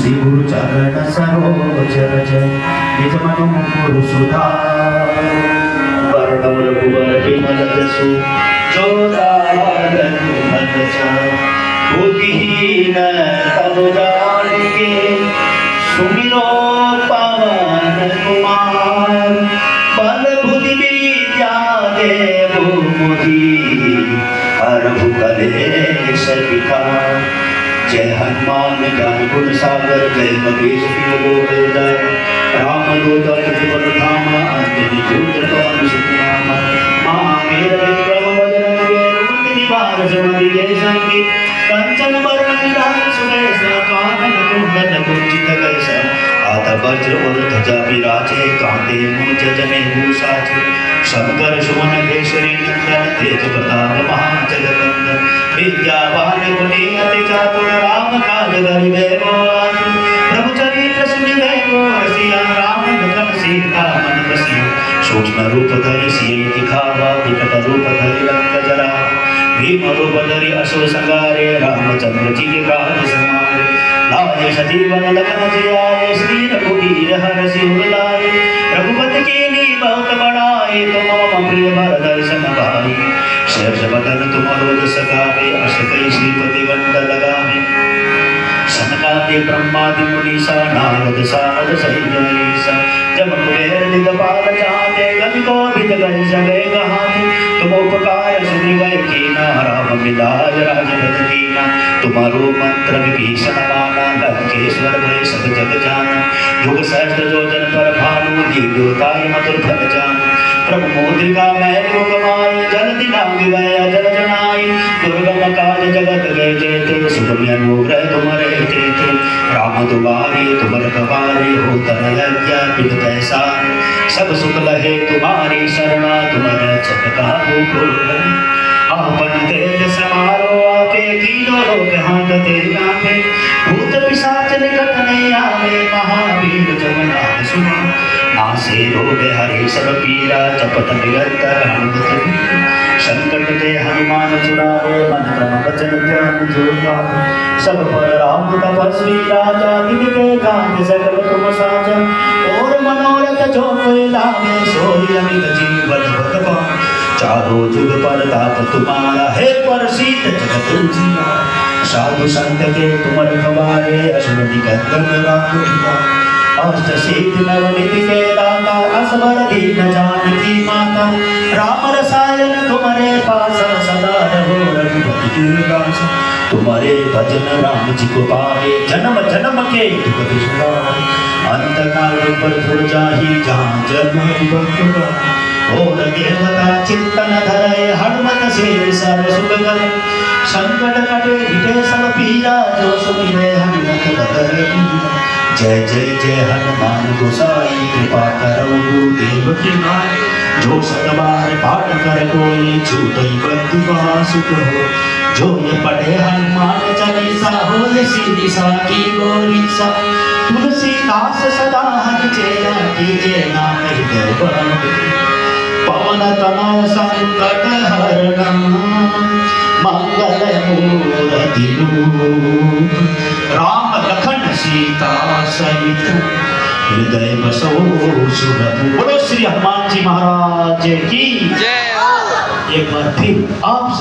श्री गुरु चरण सरोज रज निज मनु मुकुर सुधार वर्णव रघुवर बिमल जसु जो दासन बुद्धिहीन तनु जानिके सुमिरो पवन कुमार बल बुद्धि विद्या देव मुझी हरहु कलेश विकार। जय हनुमान ज्ञान गुण सागर जय कपीश तिहुँ लोक उदय रामदूत अतुलित धाम अंजनी पुत्र पवन सुत नाम। महावीर विक्रम बजरंग कुंती निवार सुमति जय संगी कंचन वरण विराज सुबेश कानन कुंडल कुंचित कैस हाथ वज्र और ध्वजा विराजे कांधे मूंज जनेऊ साजे शंकर सुमन केसरी नंदन तेज प्रताप महाजगवंदन विद्यावान गुणी अति चातुर राम काज करिबे को आतुर प्रभु चरित्र सुनिबे को रसिया राम लखन सीता मन बसिया सूक्ष्म रूप धरि सियहि दिखावा विकट रूप धरि लंक जरावा भीम रूप धरि असुर संहारे रामचंद्र जी के काज समारे लाए सजीवन लखन जियाए श्री रघुवीर हरषि उर लाए रघुपति कीन्ही बहुत बड़ाई तुम मम प्रिय भरत दर्शन भाई शेष बदन तुम रोज सगावे अस कई श्रीपति गंड लगावे सनकादि ब्रह्मादि मुनीसा नारद सारद सहित ईसा जब कुबेर दिगपाल चाहते गति को विद गई सगे कहाते तुम उपकार सुनिवै कीना राम मिलाज राजपथ कीना तुम्हारो मंत्र विभीषण माना लंकेश्वर भय सब जग जाना युग सहस्त्र योजन पर भानु दिव्योताय मधुर फल जाना प्रभु मुद्रिका मैं रोग माई जल दिलांग गया जल जनाई दुर्गम काज जगत गए जेते सुगम्य अनुग्रह तुम्हारे तेते राम दुआरे तुम रखवारे हो तरलज्ञा बिन पैसारे सब सुख लहे तुम्हारी शरणा तुम रक्षक काहू आपन तेज समारो आपे कीनो लोक हाथ तेरी आवे भूत पिशाच निकट नहीं आवे महावीर जब नाम सुने नासे रोग हरे सब पीरा जपत निरंतर हनुमत संकट ते हनुमान छुड़ावे मन क्रम वचन ध्यान जो लावे सब पर राम तपस्वी राजा तिनके काज सकल तुम साजा और मनोरथ जो कोई लावे सोई अमित जीवन भग पावे चारों जुग पर ताप तुम्हारा है परसिद्ध जगत उजियारा साधु संत के तुम रखवारे असुर निकंदन राम दुलारे अष्ट सिद्धि नवनिधि के दाता असबर दीन जानकी माता राम रसायन तुम्हारे पास सदा रहो रघुपति की दास तुम्हारे भजन राम जी को पावे जन्म जन्म के दुख बिसरावे अंत काल पर पुर जाहि जहाँ जन्म बंधुरा और देवता चिंतन धरे हनुमत से सर्व सुख करे संकट कटे मिटे सब पीरा जो सुमिरे हनुमत बदले जय जय जय हनुमान गोसाई कृपा करो गुरुदेव की नाई जो सतबार पाठ कर कोई छूटई बंधु सुख हो जो ये पढ़े हनुमान चालीसा हो ये सीधी साकी गोरीसा तुलसीदास सदा हरि चेरा कीजिए नाम हृदय बल पवन तनय संकट हरणं मंगल मूर्ति रूप राम लखन सीता सहित हृदय बसो सुरभूप। बोलो श्री हनुमान जी महाराज की जय। एक बार फिर आप